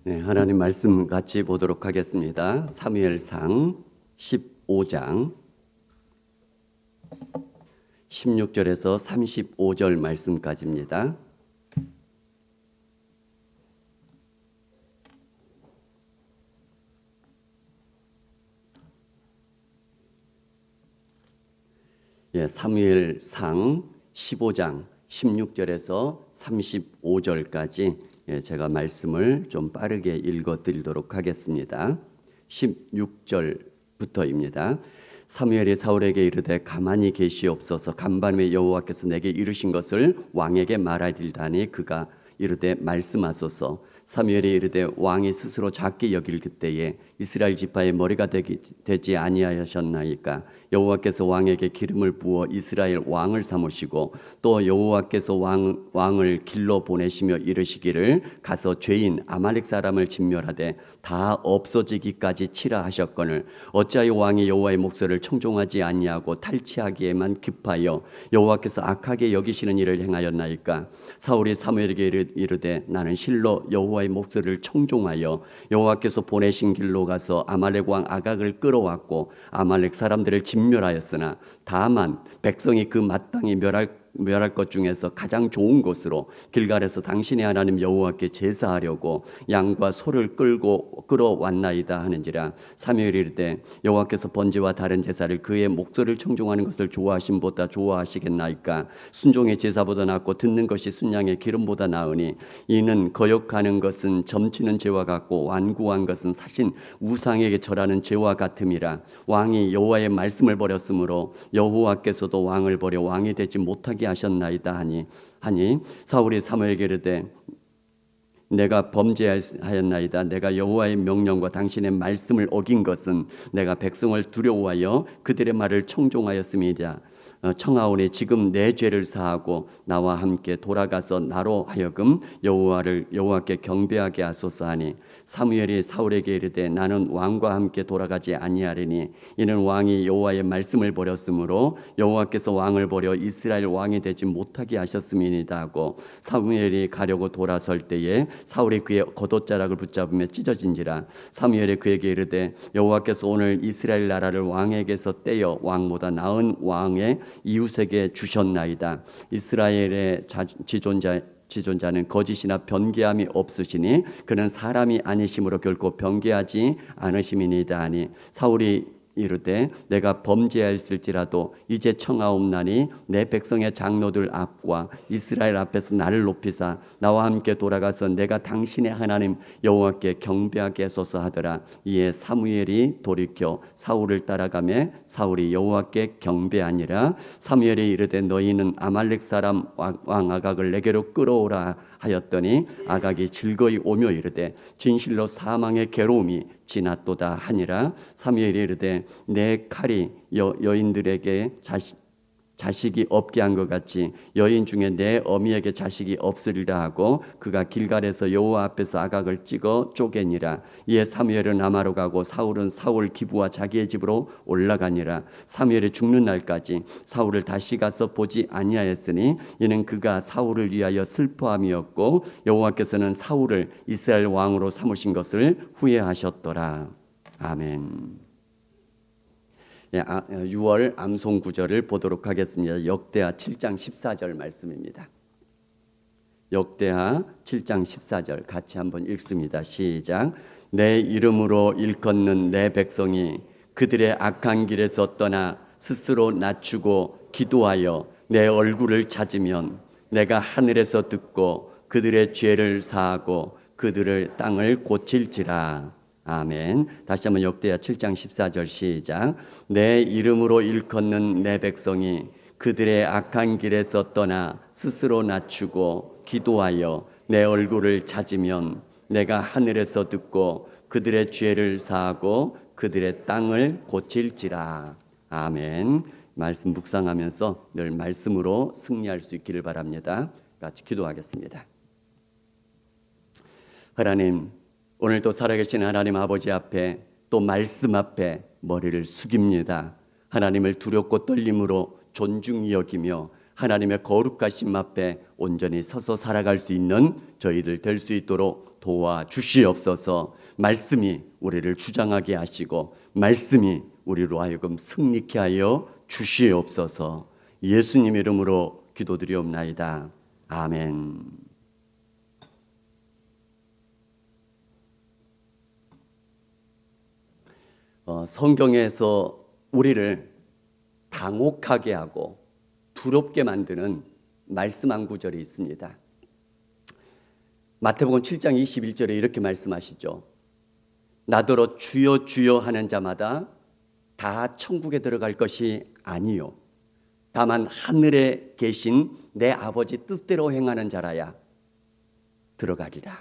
네, 하나님 말씀 같이 보도록 하겠습니다. 사무엘상 15장 16절에서 35절 말씀까지입니다. 사무엘상 15장 16절에서 35절까지 제가 말씀을 좀 빠르게 읽어드리도록 하겠습니다. 16절부터입니다. 사무엘이 사울에게 이르되 가만히 계시옵소서. 간밤에 여호와께서 내게 이르신 것을 왕에게 말하리다니 그가 이르되 말씀하소서. 사무엘이 이르되 왕이 스스로 작게 여길 그때에 이스라엘 지파의 머리가 되지 아니하셨나이까. 여호와께서 왕에게 기름을 부어 이스라엘 왕을 삼으시고 또 여호와께서 왕을 길로 보내시며 이르시기를 가서 죄인 아말렉 사람을 진멸하되 다 없어지기까지 치라 하셨거늘 어찌하여 왕이 여호와의 목소리를 청종하지 아니하고 탈취하기에만 급하여 여호와께서 악하게 여기시는 일을 행하였나이까. 사울이 사무엘에게 이르되 나는 실로 여호와의 목소리를 청종하여 여호와께서 보내신 길로 가서 아말렉 왕 아각을 끌어왔고 아말렉 사람들을 진멸하였으나 다만 백성이 그 마땅히 멸할 것 중에서 가장 좋은 곳으로 길갈에서 당신의 하나님 여호와께 제사하려고 양과 소를 끌어왔나이다 하는지라. 사무엘이 이르되 여호와께서 번제와 다른 제사를 그의 목소리를 청종하는 것을 좋아하심보다 좋아하시겠나이까. 순종의 제사보다 낫고 듣는 것이 순양의 기름보다 나으니 이는 거역하는 것은 점치는 죄와 같고 완고한 것은 사신 우상에게 절하는 죄와 같음이라. 왕이 여호와의 말씀을 버렸으므로 여호와께서도 왕을 버려 왕이 되지 못하게 하셨나이다 하니 사울이 사무엘에게 이르되 내가 범죄하였나이다. 내가 여호와의 명령과 당신의 말씀을 어긴 것은 내가 백성을 두려워하여 그들의 말을 청종하였음이자 청하오니 지금 내 죄를 사하고 나와 함께 돌아가서 나로 하여금 여호와께 경배하게 하소서 하니 사무엘이 사울에게 이르되 나는 왕과 함께 돌아가지 아니하리니 이는 왕이 여호와의 말씀을 버렸으므로 여호와께서 왕을 버려 이스라엘 왕이 되지 못하게 하셨음이니이다 하고 사무엘이 가려고 돌아설 때에 사울이 그의 겉옷자락을 붙잡으며 찢어진지라. 사무엘이 그에게 이르되 여호와께서 오늘 이스라엘 나라를 왕에게서 떼어 왕보다 나은 왕의 이웃에게 주셨나이다. 이스라엘의 지존자는 거짓이나 변개함이 없으시니 그는 사람이 아니심으로 결코 변개하지 않으심이니이다 하니 사울이 이르되 내가 범죄하였을지라도 이제 청하옵나니 내 백성의 장로들 앞과 이스라엘 앞에서 나를 높이사 나와 함께 돌아가서 내가 당신의 하나님 여호와께 경배하게 하소서 하더라. 이에 사무엘이 돌이켜 사울을 따라가매 사울이 여호와께 경배하니라. 사무엘이 이르되 너희는 아말렉 사람 왕 아각을 내게로 끌어오라 하였더니 아각이 즐거이 오며 이르되 진실로 사망의 괴로움이 지났도다 하니라. 사무엘이 이르되 내 칼이 여인들에게 자식이 없게 한 것 같이 여인 중에 내 어미에게 자식이 없으리라 하고 그가 길갈에서 여호와 앞에서 아각을 찍어 쪼개니라. 이에 사무엘은 라마로 가고 사울은 사울 기브와 자기의 집으로 올라가니라. 사무엘이 죽는 날까지 사울을 다시 가서 보지 아니하였으니 이는 그가 사울을 위하여 슬퍼함이었고 여호와께서는 사울을 이스라엘 왕으로 삼으신 것을 후회하셨더라. 아멘. 6월 암송 구절을 보도록 하겠습니다. 역대하 7장 14절 말씀입니다. 역대하 7장 14절 같이 한번 읽습니다. 시작. 내 이름으로 일컫는 내 백성이 그들의 악한 길에서 떠나 스스로 낮추고 기도하여 내 얼굴을 찾으면 내가 하늘에서 듣고 그들의 죄를 사하고 그들의 땅을 고칠지라. 아멘. 다시 한번 역대하 7장 14절 시작. 내 이름으로 일컫는 내 백성이 그들의 악한 길에서 떠나 스스로 낮추고 기도하여 내 얼굴을 찾으면 내가 하늘에서 듣고 그들의 죄를 사하고 그들의 땅을 고칠지라. 아멘. 말씀 묵상하면서 늘 말씀으로 승리할 수 있기를 바랍니다. 같이 기도하겠습니다. 하나님, 오늘도 살아계신 하나님 아버지 앞에 또 말씀 앞에 머리를 숙입니다. 하나님을 두렵고 떨림으로 존중히 여기며 하나님의 거룩하심 앞에 온전히 서서 살아갈 수 있는 저희들 될 수 있도록 도와주시옵소서. 말씀이 우리를 주장하게 하시고 말씀이 우리로 하여금 승리케 하여 주시옵소서. 예수님 이름으로 기도드리옵나이다. 아멘. 성경에서 우리를 당혹하게 하고 두렵게 만드는 말씀 한 구절이 있습니다. 마태복음 7장 21절에 이렇게 말씀하시죠. 나더러 주여 주여 하는 자마다 다 천국에 들어갈 것이 아니요 다만 하늘에 계신 내 아버지 뜻대로 행하는 자라야 들어가리라.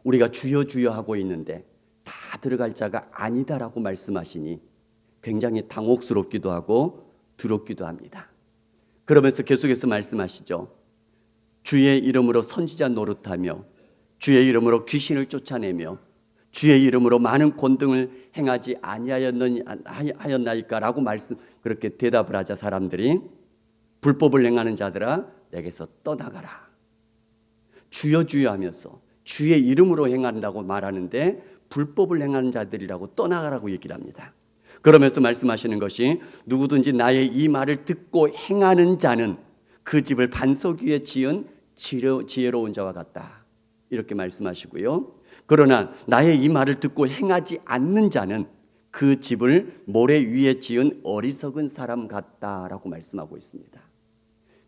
우리가 주여 주여 하고 있는데 다 들어갈 자가 아니다라고 말씀하시니 굉장히 당혹스럽기도 하고 두렵기도 합니다. 그러면서 계속해서 말씀하시죠. 주의 이름으로 선지자 노릇하며 주의 이름으로 귀신을 쫓아내며 주의 이름으로 많은 권능을 행하지 아니하였나이까라고 그렇게 대답을 하자 사람들이 불법을 행하는 자들아 내게서 떠나가라. 주여 주여 하면서 주의 이름으로 행한다고 말하는데 불법을 행하는 자들이라고 떠나가라고 얘기를 합니다. 그러면서 말씀하시는 것이 누구든지 나의 이 말을 듣고 행하는 자는 그 집을 반석 위에 지은 지혜로운 자와 같다. 이렇게 말씀하시고요. 그러나 나의 이 말을 듣고 행하지 않는 자는 그 집을 모래 위에 지은 어리석은 사람 같다라고 말씀하고 있습니다.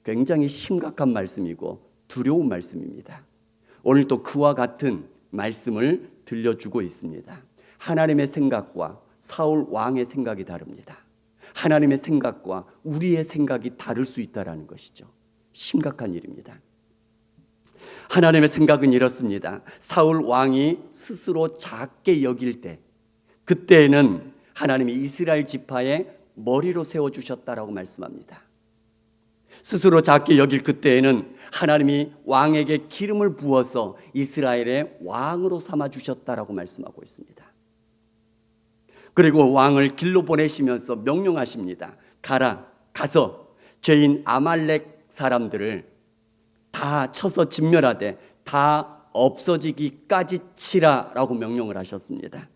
굉장히 심각한 말씀이고 두려운 말씀입니다. 오늘 또 그와 같은 말씀을 들려주고 있습니다. 하나님의 생각과 사울 왕의 생각이 다릅니다. 하나님의 생각과 우리의 생각이 다를 수 있다는 것이죠. 심각한 일입니다. 하나님의 생각은 이렇습니다. 사울 왕이 스스로 작게 여길 때 그때에는 하나님이 이스라엘 지파의 머리로 세워주셨다라고 말씀합니다. 스스로 작게 여길 그때에는 하나님이 왕에게 기름을 부어서 이스라엘의 왕으로 삼아주셨다라고 말씀하고 있습니다. 그리고 왕을 길로 보내시면서 명령하십니다. 가서 죄인 아말렉 사람들을 다 쳐서 진멸하되 다 없어지기까지 치라라고 명령을 하셨습니다.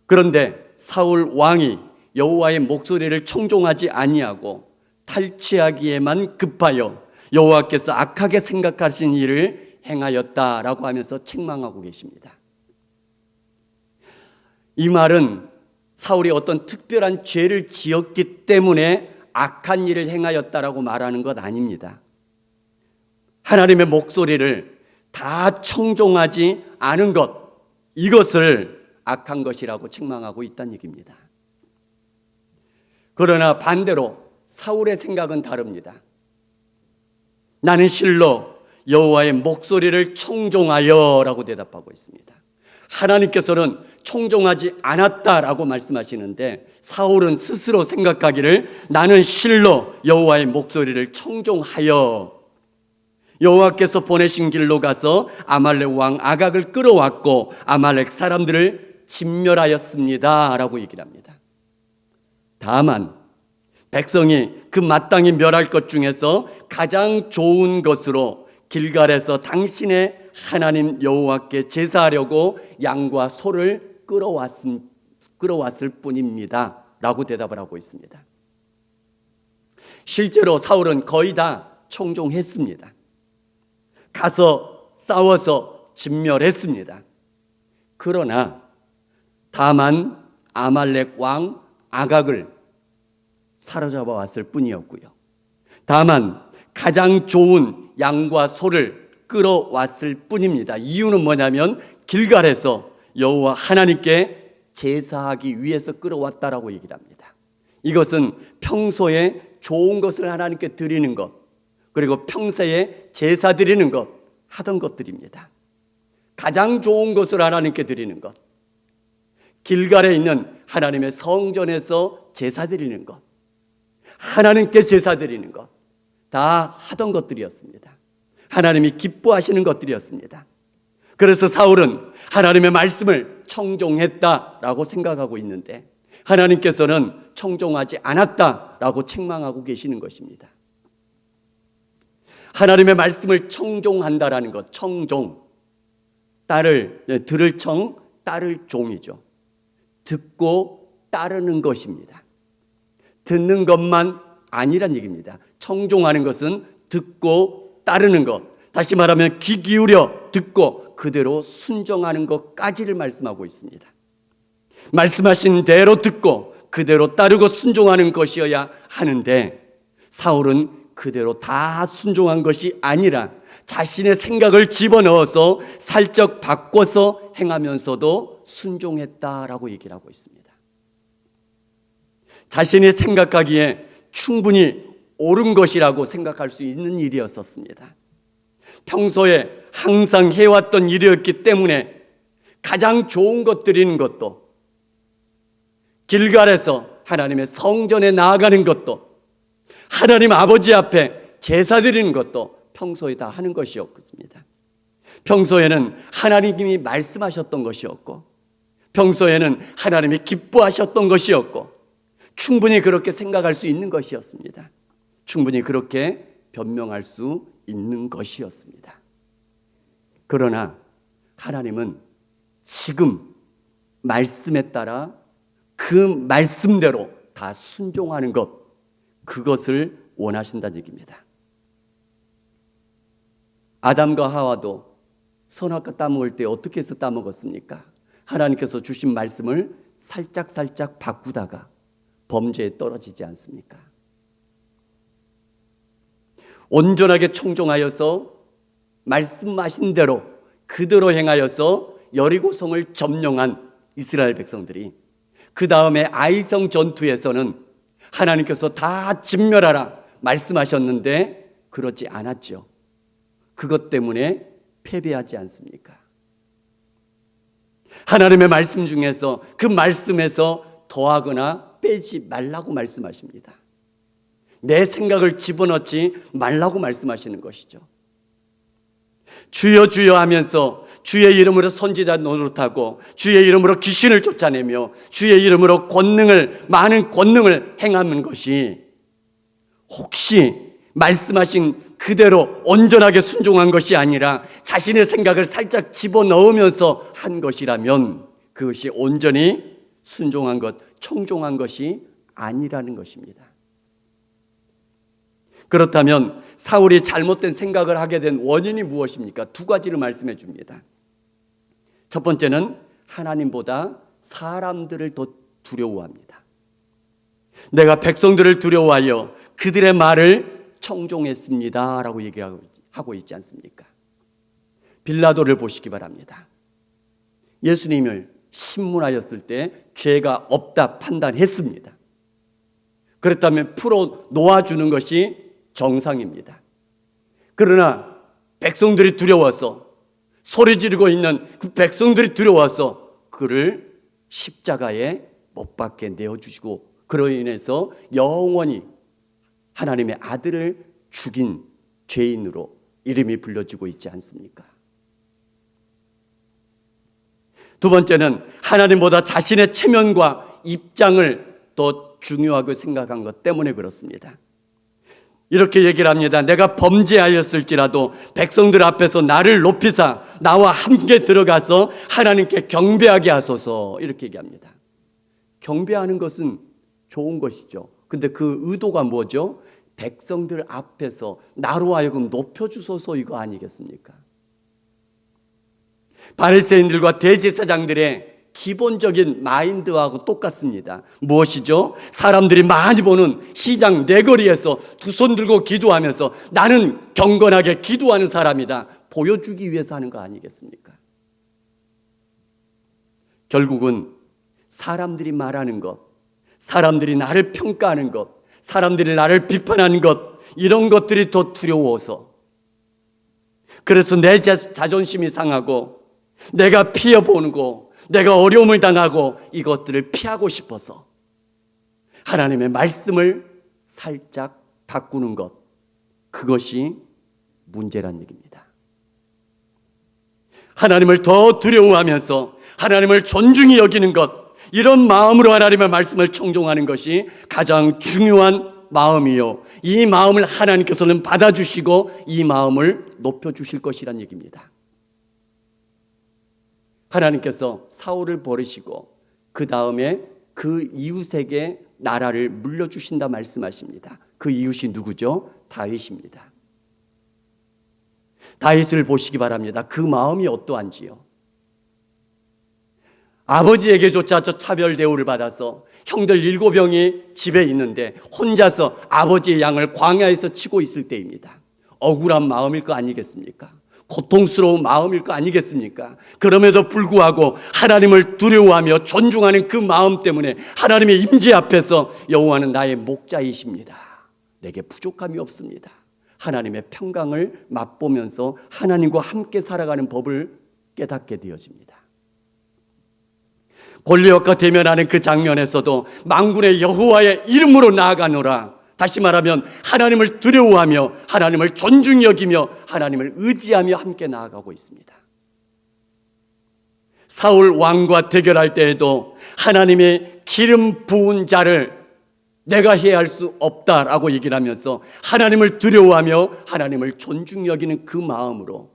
그런데 사울 왕이 여호와의 목소리를 청종하지 아니하고 탈취하기에만 급하여 여호와께서 악하게 생각하신 일을 행하였다라고 하면서 책망하고 계십니다. 이 말은 사울이 어떤 특별한 죄를 지었기 때문에 악한 일을 행하였다라고 말하는 것 아닙니다. 하나님의 목소리를 다 청종하지 않은 것, 이것을 악한 것이라고 책망하고 있다는 얘기입니다. 그러나 반대로 사울의 생각은 다릅니다. 나는 실로 여호와의 목소리를 청종하여라고 대답하고 있습니다. 하나님께서는 청종하지 않았다라고 말씀하시는데 사울은 스스로 생각하기를 나는 실로 여호와의 목소리를 청종하여 여호와께서 보내신 길로 가서 아말렉 왕 아각을 끌어왔고 아말렉 사람들을 진멸하였습니다 라고 얘기를 합니다. 다만 백성이 그 마땅히 멸할 것 중에서 가장 좋은 것으로 길갈에서 당신의 하나님 여호와께 제사하려고 양과 소를 끌어왔을 뿐입니다 라고 대답을 하고 있습니다. 실제로 사울은 거의 다 청종했습니다. 가서 싸워서 진멸했습니다. 그러나 다만 아말렉 왕 아각을 사로잡아 왔을 뿐이었고요. 다만 가장 좋은 양과 소를 끌어왔을 뿐입니다. 이유는 뭐냐면 길갈에서 여호와 하나님께 제사하기 위해서 끌어왔다라고 얘기를 합니다. 이것은 평소에 좋은 것을 하나님께 드리는 것, 그리고 평소에 제사 드리는 것, 하던 것들입니다. 가장 좋은 것을 하나님께 드리는 것, 길갈에 있는 하나님의 성전에서 제사 드리는 것, 하나님께 제사 드리는 것, 다 하던 것들이었습니다. 하나님이 기뻐하시는 것들이었습니다. 그래서 사울은 하나님의 말씀을 청종했다라고 생각하고 있는데 하나님께서는 청종하지 않았다라고 책망하고 계시는 것입니다. 하나님의 말씀을 청종한다라는 것, 청종. 들을 청, 따를 종이죠. 듣고 따르는 것입니다. 듣는 것만 아니란 얘기입니다. 청종하는 것은 듣고 따르는 것. 다시 말하면 귀 기울여 듣고 그대로 순종하는 것까지를 말씀하고 있습니다. 말씀하신 대로 듣고 그대로 따르고 순종하는 것이어야 하는데 사울은 그대로 다 순종한 것이 아니라 자신의 생각을 집어넣어서 살짝 바꿔서 행하면서도 순종했다라고 얘기를 하고 있습니다. 자신이 생각하기에 충분히 옳은 것이라고 생각할 수 있는 일이었었습니다. 평소에 항상 해왔던 일이었기 때문에 가장 좋은 것 드리는 것도, 길갈에서 하나님의 성전에 나아가는 것도, 하나님 아버지 앞에 제사 드리는 것도 평소에 다 하는 것이었습니다. 평소에는 하나님이 말씀하셨던 것이었고, 평소에는 하나님이 기뻐하셨던 것이었고, 충분히 그렇게 생각할 수 있는 것이었습니다. 충분히 그렇게 변명할 수 있는 것이었습니다. 그러나 하나님은 지금 말씀에 따라 그 말씀대로 다 순종하는 것, 그것을 원하신다는 얘기입니다. 아담과 하와도 선악과 따먹을 때 어떻게 해서 따먹었습니까? 하나님께서 주신 말씀을 살짝 바꾸다가 범죄에 떨어지지 않습니까? 온전하게 청종하여서 말씀하신 대로 그대로 행하여서 여리고성을 점령한 이스라엘 백성들이 그 다음에 아이성 전투에서는 하나님께서 다 진멸하라 말씀하셨는데 그렇지 않았죠. 그것 때문에 패배하지 않습니까? 하나님의 말씀 중에서 그 말씀에서 더하거나 빼지 말라고 말씀하십니다. 내 생각을 집어넣지 말라고 말씀하시는 것이죠. 주여 주여 하면서 주의 이름으로 선지자 노릇하고 주의 이름으로 귀신을 쫓아내며 주의 이름으로 많은 권능을 행하는 것이 혹시 말씀하신 그대로 온전하게 순종한 것이 아니라 자신의 생각을 살짝 집어넣으면서 한 것이라면 그것이 온전히 순종한 것, 청종한 것이 아니라는 것입니다. 그렇다면 사울이 잘못된 생각을 하게 된 원인이 무엇입니까? 두 가지를 말씀해 줍니다. 첫 번째는 하나님보다 사람들을 더 두려워합니다. 내가 백성들을 두려워하여 그들의 말을 청종했습니다 라고 얘기하고 있지 않습니까? 빌라도를 보시기 바랍니다. 예수님을 신문하였을 때 죄가 없다 판단했습니다. 그렇다면 풀어 놓아주는 것이 정상입니다. 그러나 백성들이 두려워서 소리 지르고 있는 그 백성들이 두려워서 그를 십자가에 못 박게 내어주시고 그로 인해서 영원히 하나님의 아들을 죽인 죄인으로 이름이 불려지고 있지 않습니까? 두 번째는 하나님보다 자신의 체면과 입장을 더 중요하게 생각한 것 때문에 그렇습니다. 이렇게 얘기를 합니다. 내가 범죄하였을지라도 백성들 앞에서 나를 높이사 나와 함께 들어가서 하나님께 경배하게 하소서 이렇게 얘기합니다. 경배하는 것은 좋은 것이죠. 근데 그 의도가 뭐죠? 백성들 앞에서 나로 하여금 높여주소서 이거 아니겠습니까? 바리새인들과 대제사장들의 기본적인 마인드하고 똑같습니다. 무엇이죠? 사람들이 많이 보는 시장 내거리에서 두 손 들고 기도하면서 나는 경건하게 기도하는 사람이다 보여주기 위해서 하는 거 아니겠습니까? 결국은 사람들이 말하는 것, 사람들이 나를 평가하는 것, 사람들이 나를 비판하는 것, 이런 것들이 더 두려워서, 그래서 내 자존심이 상하고 내가 피해보는 거, 내가 어려움을 당하고 이것들을 피하고 싶어서 하나님의 말씀을 살짝 바꾸는 것, 그것이 문제란 얘기입니다. 하나님을 더 두려워하면서 하나님을 존중히 여기는 것, 이런 마음으로 하나님의 말씀을 청종하는 것이 가장 중요한 마음이요, 이 마음을 하나님께서는 받아주시고 이 마음을 높여주실 것이란 얘기입니다. 하나님께서 사울을 버리시고 그 다음에 그 이웃에게 나라를 물려주신다 말씀하십니다. 그 이웃이 누구죠? 다윗입니다. 다윗을 보시기 바랍니다. 그 마음이 어떠한지요. 아버지에게조차 차별 대우를 받아서 형들 7명이 집에 있는데 혼자서 아버지의 양을 광야에서 치고 있을 때입니다. 억울한 마음일 거 아니겠습니까? 고통스러운 마음일 거 아니겠습니까? 그럼에도 불구하고 하나님을 두려워하며 존중하는 그 마음 때문에 하나님의 임재 앞에서 여호와는 나의 목자이십니다. 내게 부족함이 없습니다. 하나님의 평강을 맛보면서 하나님과 함께 살아가는 법을 깨닫게 되어집니다. 골리앗과 대면하는 그 장면에서도 만군의 여호와의 이름으로 나아가노라. 다시 말하면 하나님을 두려워하며 하나님을 존중히 여기며 하나님을 의지하며 함께 나아가고 있습니다. 사울 왕과 대결할 때에도 하나님의 기름 부은 자를 내가 해할 수 없다라고 얘기를 하면서 하나님을 두려워하며 하나님을 존중히 여기는 그 마음으로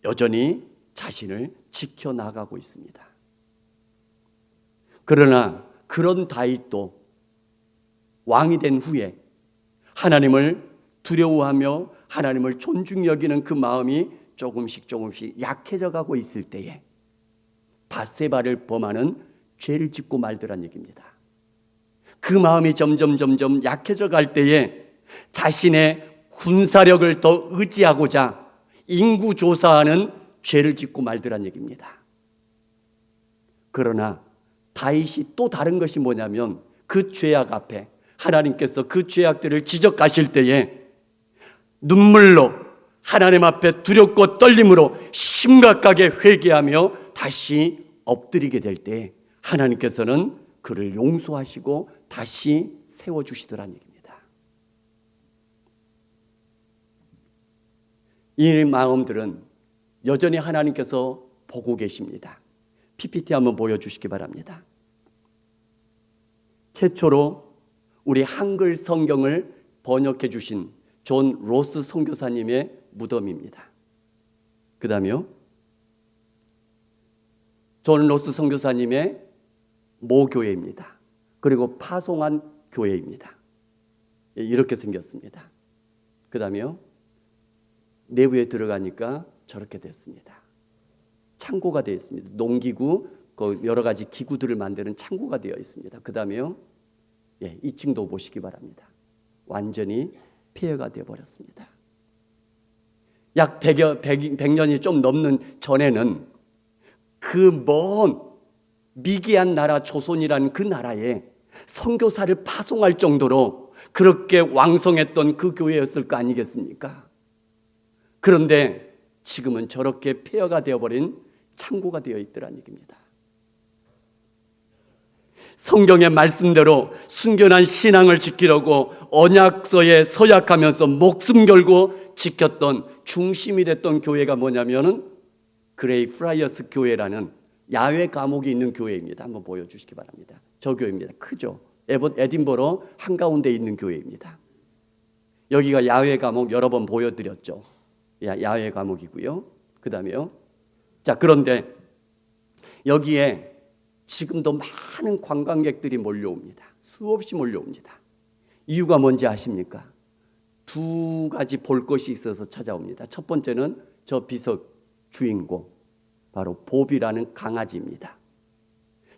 여전히 자신을 지켜나가고 있습니다. 그러나 그런 다윗도 왕이 된 후에 하나님을 두려워하며 하나님을 존중히 여기는 그 마음이 조금씩 약해져 가고 있을 때에 밧세바를 범하는 죄를 짓고 말더란 얘기입니다. 그 마음이 점점 약해져 갈 때에 자신의 군사력을 더 의지하고자 인구조사하는 죄를 짓고 말더란 얘기입니다. 그러나 다윗이 또 다른 것이 뭐냐면 그 죄악 앞에 하나님께서 그 죄악들을 지적하실 때에 눈물로 하나님 앞에 두렵고 떨림으로 심각하게 회개하며 다시 엎드리게 될 때 하나님께서는 그를 용서하시고 다시 세워주시더란 얘기입니다. 이 마음들은 여전히 하나님께서 보고 계십니다. PPT 한번 보여주시기 바랍니다. 최초로 우리 한글 성경을 번역해 주신 존 로스 선교사님의 무덤입니다. 그 다음에요, 존 로스 선교사님의 모교회입니다. 그리고 파송한 교회입니다. 이렇게 생겼습니다. 그 다음에요, 내부에 들어가니까 저렇게 됐습니다. 창고가 되어 있습니다. 농기구, 여러 가지 기구들을 만드는 창고가 되어 있습니다. 그 다음에요, 2층도 보시기 바랍니다. 완전히 폐허가 되어버렸습니다. 약 100년이 좀 넘는 전에는 그 먼 미개한 나라 조선이라는 그 나라에 선교사를 파송할 정도로 그렇게 왕성했던 그 교회였을 거 아니겠습니까? 그런데 지금은 저렇게 폐허가 되어버린 창고가 되어 있더란 얘기입니다. 성경의 말씀대로 순결한 신앙을 지키려고 언약서에 서약하면서 목숨 걸고 지켰던 중심이 됐던 교회가 뭐냐면은 그레이 프라이어스 교회라는 야외 감옥이 있는 교회입니다. 한번 보여주시기 바랍니다. 저 교회입니다. 크죠? 에딘버러 한가운데 있는 교회입니다. 여기가 야외 감옥 여러 번 보여드렸죠. 야외 감옥이고요. 그 다음에요. 자, 그런데 여기에 지금도 많은 관광객들이 몰려옵니다. 수없이 몰려옵니다. 이유가 뭔지 아십니까? 두 가지 볼 것이 있어서 찾아옵니다. 첫 번째는 저 비석 주인공, 바로 봅이라는 강아지입니다.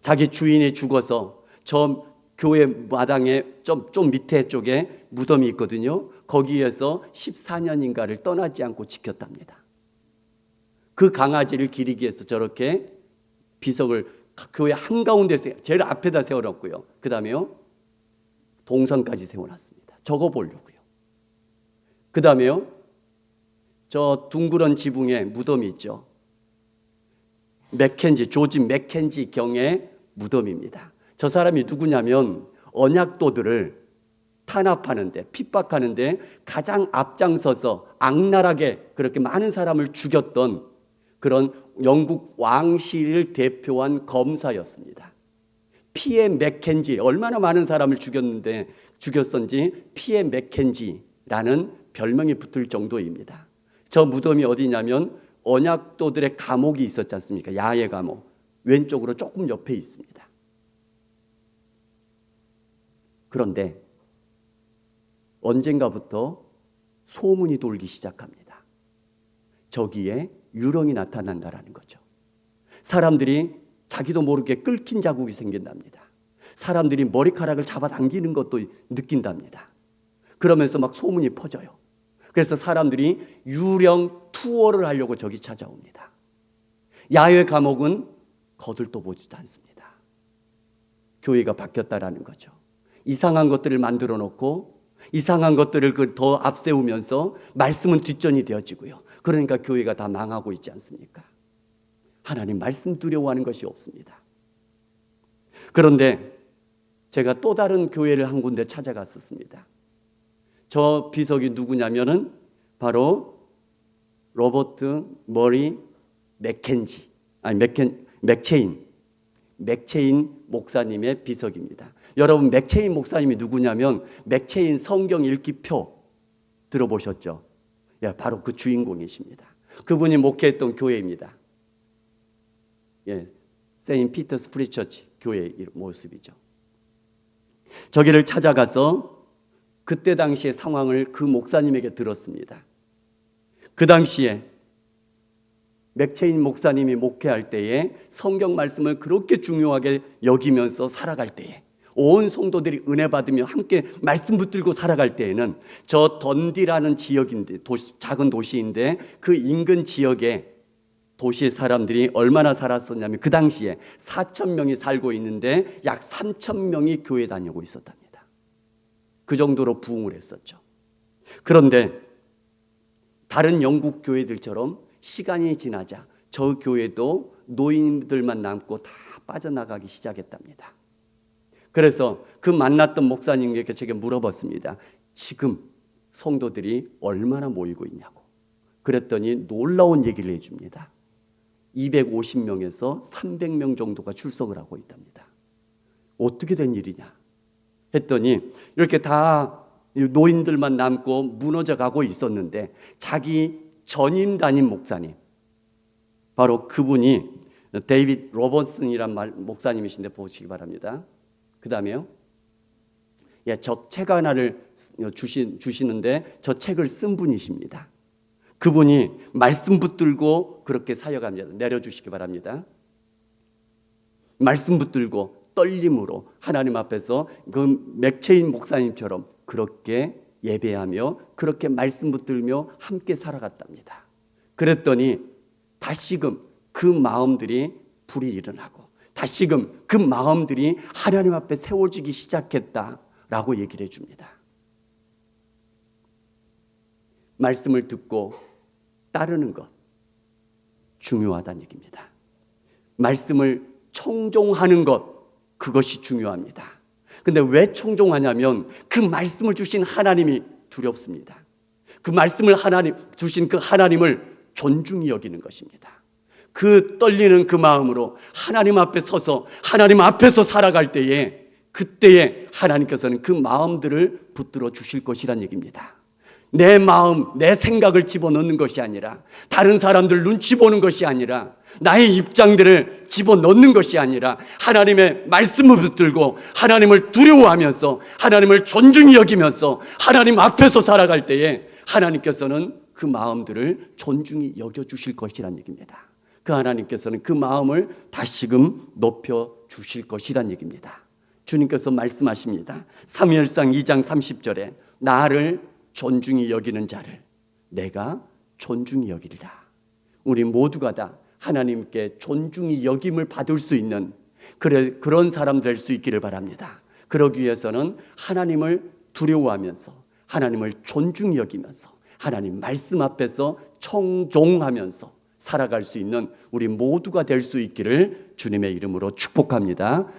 자기 주인이 죽어서 저 교회 마당에 좀 밑에 쪽에 무덤이 있거든요. 거기에서 14년인가를 떠나지 않고 지켰답니다. 그 강아지를 기리기 위해서 저렇게 비석을 교회 한가운데 제일 앞에다 세워놨고요. 그 다음에요, 동선까지 세워놨습니다. 저거 보려고요. 그 다음에요, 저 둥그런 지붕에 무덤이 있죠. 조지 맥켄지 경의 무덤입니다. 저 사람이 누구냐면 언약도들을 탄압하는데, 핍박하는데 가장 앞장서서 악랄하게 그렇게 많은 사람을 죽였던 그런 영국 왕실을 대표한 검사였습니다. 피에 맥켄지, 얼마나 많은 사람을 죽였었는지 피에 맥켄지라는 별명이 붙을 정도입니다. 저 무덤이 어디냐면 언약도들의 감옥이 있었지 않습니까? 야외 감옥. 왼쪽으로 조금 옆에 있습니다. 그런데 언젠가부터 소문이 돌기 시작합니다. 저기에 유령이 나타난다라는 거죠. 사람들이 자기도 모르게 끓긴 자국이 생긴답니다. 사람들이 머리카락을 잡아당기는 것도 느낀답니다. 그러면서 막 소문이 퍼져요. 그래서 사람들이 유령 투어를 하려고 저기 찾아옵니다. 야외 감옥은 거들떠 보지도 않습니다. 교회가 바뀌었다라는 거죠. 이상한 것들을 만들어 놓고 이상한 것들을 더 앞세우면서 말씀은 뒷전이 되어지고요. 그러니까 교회가 다 망하고 있지 않습니까? 하나님 말씀 두려워하는 것이 없습니다. 그런데 제가 또 다른 교회를 한 군데 찾아갔었습니다. 저 비석이 누구냐면은 바로 로버트 머리 맥체인 목사님의 비석입니다. 여러분, 맥체인 목사님이 누구냐면 맥체인 성경 읽기표 들어보셨죠? 예, 바로 그 주인공이십니다. 그분이 목회했던 교회입니다. 예, 세인트 피터스 프리처치 교회의 모습이죠. 저기를 찾아가서 그때 당시의 상황을 그 목사님에게 들었습니다. 그 당시에 맥체인 목사님이 목회할 때에 성경 말씀을 그렇게 중요하게 여기면서 살아갈 때에 온 성도들이 은혜 받으며 함께 말씀 붙들고 살아갈 때에는 저 던디라는 지역인데 작은 도시인데 그 인근 지역에 도시의 사람들이 얼마나 살았었냐면 그 당시에 4,000명이 살고 있는데 약 3,000명이 교회 다니고 있었답니다. 그 정도로 부흥을 했었죠. 그런데 다른 영국 교회들처럼 시간이 지나자 저 교회도 노인들만 남고 다 빠져나가기 시작했답니다. 그래서 그 만났던 목사님에게 제가 물어봤습니다. 지금 성도들이 얼마나 모이고 있냐고. 그랬더니 놀라운 얘기를 해줍니다. 250명에서 300명 정도가 출석을 하고 있답니다. 어떻게 된 일이냐 했더니 이렇게 다 노인들만 남고 무너져 가고 있었는데 자기 전임 담임 목사님, 바로 그분이 데이빗 로버슨이란 목사님이신데 보시기 바랍니다. 그 다음에요. 예, 저 책 하나를 주시는데 저 책을 쓴 분이십니다. 그분이 말씀 붙들고 그렇게 사역합니다. 내려주시기 바랍니다. 말씀 붙들고 떨림으로 하나님 앞에서 그 맥체인 목사님처럼 그렇게 예배하며 그렇게 말씀 붙들며 함께 살아갔답니다. 그랬더니 다시금 그 마음들이 불이 일어나고 다시금 그 마음들이 하나님 앞에 세워지기 시작했다라고 얘기를 해줍니다. 말씀을 듣고 따르는 것 중요하다는 얘기입니다. 말씀을 청종하는 것, 그것이 중요합니다. 근데 왜 청종하냐면 그 말씀을 주신 하나님이 두렵습니다. 그 말씀을 주신 그 하나님을 존중히 여기는 것입니다. 그 떨리는 그 마음으로 하나님 앞에 서서 하나님 앞에서 살아갈 때에 그때에 하나님께서는 그 마음들을 붙들어 주실 것이란 얘기입니다. 내 마음, 내 생각을 집어넣는 것이 아니라 다른 사람들 눈치 보는 것이 아니라 나의 입장들을 집어넣는 것이 아니라 하나님의 말씀을 붙들고 하나님을 두려워하면서 하나님을 존중히 여기면서 하나님 앞에서 살아갈 때에 하나님께서는 그 마음들을 존중히 여겨주실 것이란 얘기입니다. 그 하나님께서는 그 마음을 다시금 높여주실 것이란 얘기입니다. 주님께서 말씀하십니다. 사무엘상 2장 30절에 나를 존중히 여기는 자를 내가 존중히 여기리라. 우리 모두가 다 하나님께 존중히 여김을 받을 수 있는 그런 사람 될 수 있기를 바랍니다. 그러기 위해서는 하나님을 두려워하면서 하나님을 존중히 여기면서 하나님 말씀 앞에서 청종하면서 살아갈 수 있는 우리 모두가 될 수 있기를 주님의 이름으로 축복합니다.